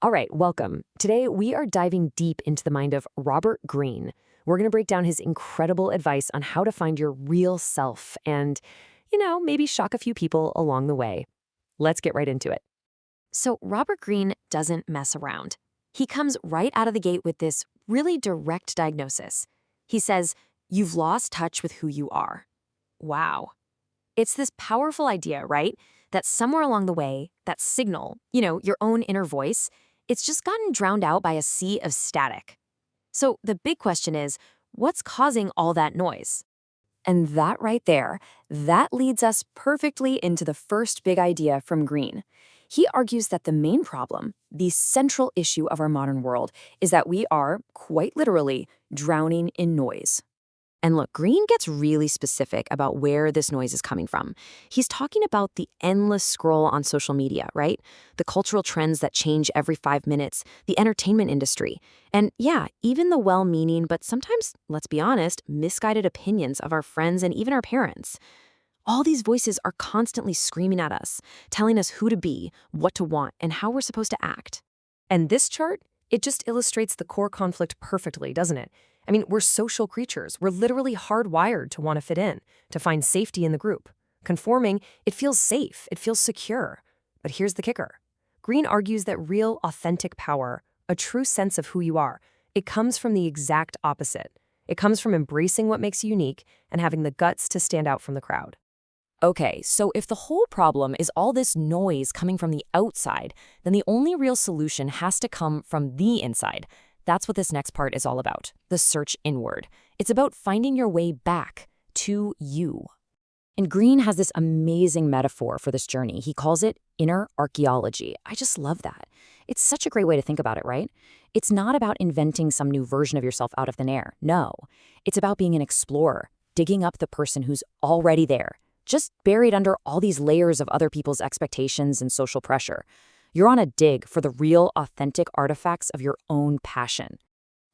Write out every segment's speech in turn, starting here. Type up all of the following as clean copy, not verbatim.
All right, welcome. Today, we are diving deep into the mind of Robert Greene. We're going to break down his incredible advice on how to find your real self and, maybe shock a few people along the way. Let's get right into it. So, Robert Greene doesn't mess around. He comes right out of the gate with this really direct diagnosis. He says, "You've lost touch with who you are." Wow. It's this powerful idea, right? That somewhere along the way, that signal, your own inner voice, it's just gotten drowned out by a sea of static. So, the big question is, what's causing all that noise? And that right there, that leads us perfectly into the first big idea from Greene. He argues that the main problem, the central issue of our modern world, is that we are, quite literally, drowning in noise. And look, Greene gets really specific about where this noise is coming from. He's talking about the endless scroll on social media, right? The cultural trends that change every 5 minutes, the entertainment industry, and yeah, even the well-meaning, but sometimes, let's be honest, misguided opinions of our friends and even our parents. All these voices are constantly screaming at us, telling us who to be, what to want, and how we're supposed to act. And this chart, it just illustrates the core conflict perfectly, doesn't it? I mean, we're social creatures. We're literally hardwired to want to fit in, to find safety in the group. Conforming, it feels safe, it feels secure. But here's the kicker. Greene argues that real, authentic power, a true sense of who you are, it comes from the exact opposite. It comes from embracing what makes you unique and having the guts to stand out from the crowd. Okay, so if the whole problem is all this noise coming from the outside, then the only real solution has to come from the inside. That's what this next part is all about, the search inward. It's about finding your way back to you. And Greene has this amazing metaphor for this journey. He calls it inner archaeology. I just love that. It's such a great way to think about it, right? It's not about inventing some new version of yourself out of thin air. No, it's about being an explorer, digging up the person who's already there, just buried under all these layers of other people's expectations and social pressure. You're on a dig for the real, authentic artifacts of your own passion.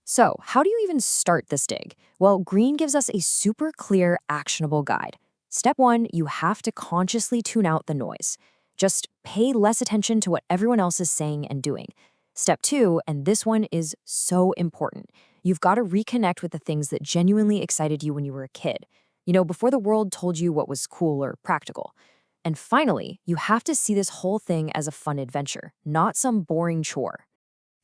So, how do you even start this dig? Well, Greene gives us a super clear, actionable guide. Step 1, you have to consciously tune out the noise. Just pay less attention to what everyone else is saying and doing. Step 2, and this one is so important, you've got to reconnect with the things that genuinely excited you when you were a kid. Before the world told you what was cool or practical. And finally, you have to see this whole thing as a fun adventure, not some boring chore.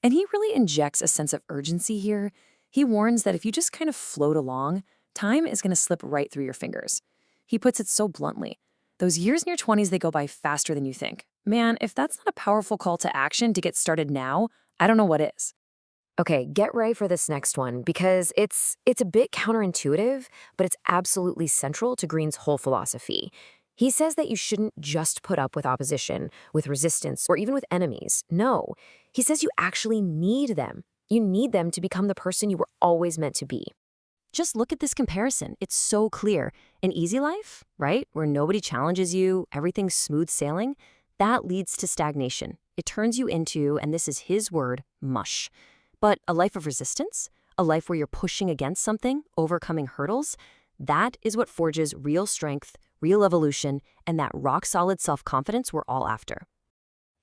And he really injects a sense of urgency here. He warns that if you just kind of float along, time is going to slip right through your fingers. He puts it so bluntly. Those years in your 20s, they go by faster than you think. Man, if that's not a powerful call to action to get started now, I don't know what is. Okay, get ready for this next one because it's a bit counterintuitive, but it's absolutely central to Greene's whole philosophy. He says that you shouldn't just put up with opposition, with resistance, or even with enemies. No, he says you actually need them. You need them to become the person you were always meant to be. Just look at this comparison. It's so clear. An easy life, right, where nobody challenges you, everything's smooth sailing, that leads to stagnation. It turns you into, and this is his word, mush. But a life of resistance, a life where you're pushing against something, overcoming hurdles, that is what forges real strength, real evolution, and that rock-solid self-confidence we're all after.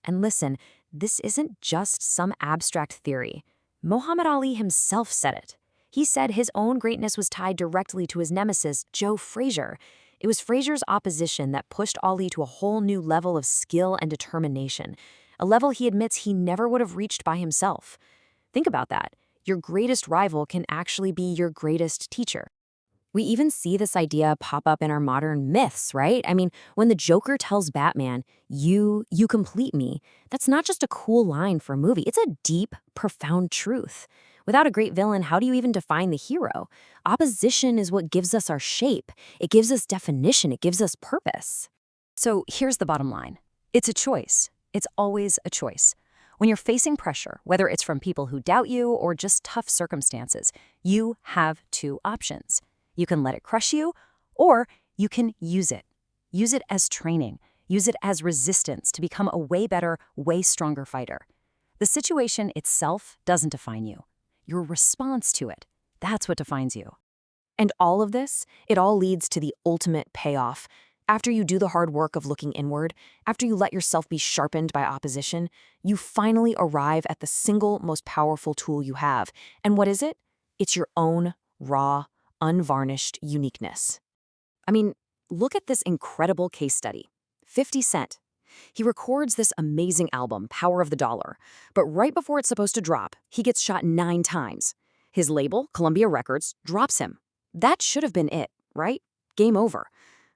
And listen, this isn't just some abstract theory. Muhammad Ali himself said it. He said his own greatness was tied directly to his nemesis, Joe Frazier. It was Frazier's opposition that pushed Ali to a whole new level of skill and determination, a level he admits he never would have reached by himself. Think about that. Your greatest rival can actually be your greatest teacher. We even see this idea pop up in our modern myths, right? I mean, when the Joker tells Batman, you complete me, that's not just a cool line for a movie. It's a deep, profound truth. Without a great villain, how do you even define the hero? Opposition is what gives us our shape. It gives us definition. It gives us purpose. So here's the bottom line. It's a choice. It's always a choice. When you're facing pressure, whether it's from people who doubt you or just tough circumstances, you have two options. You can let it crush you, or you can use it. Use it as training. Use it as resistance to become a way better, way stronger fighter. The situation itself doesn't define you. Your response to it, that's what defines you. And all of this, it all leads to the ultimate payoff. After you do the hard work of looking inward, after you let yourself be sharpened by opposition, you finally arrive at the single most powerful tool you have. And what is it? It's your own raw, unvarnished uniqueness. I mean, look at this incredible case study. 50 Cent. He records this amazing album, Power of the Dollar, but right before it's supposed to drop, he gets shot 9 times. His label, Columbia Records, drops him. That should have been it, right? Game over.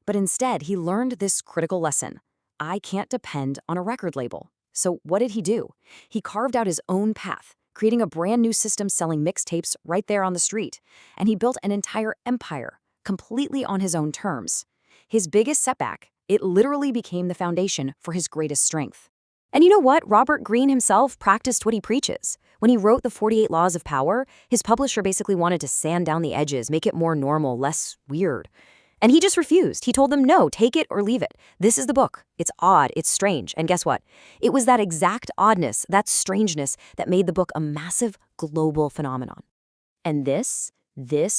But instead, he learned this critical lesson. I can't depend on a record label. So what did he do? He carved out his own path, creating a brand new system selling mixtapes right there on the street. And he built an entire empire, completely on his own terms. His biggest setback, it literally became the foundation for his greatest strength. And you know what? Robert Greene himself practiced what he preaches. When he wrote the 48 Laws of Power, his publisher basically wanted to sand down the edges, make it more normal, less weird. And he just refused. He told them, no, take it or leave it. This is the book. It's odd, it's strange. And guess what? It was that exact oddness, that strangeness, that made the book a massive global phenomenon. And this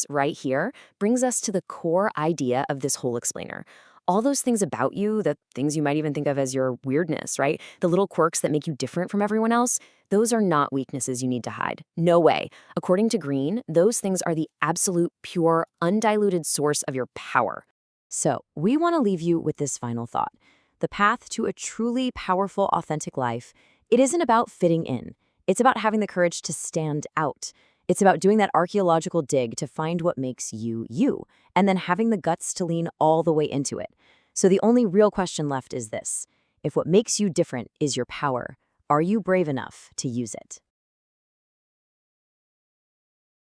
right here brings us to the core idea of this whole explainer. All those things about you, the things you might even think of as your weirdness, right? The little quirks that make you different from everyone else, those are not weaknesses you need to hide. No way. According to Greene, those things are the absolute, pure, undiluted source of your power. So, we want to leave you with this final thought. The path to a truly powerful, authentic life, it isn't about fitting in. It's about having the courage to stand out. It's about doing that archaeological dig to find what makes you, you, and then having the guts to lean all the way into it. So the only real question left is this. If what makes you different is your power, are you brave enough to use it?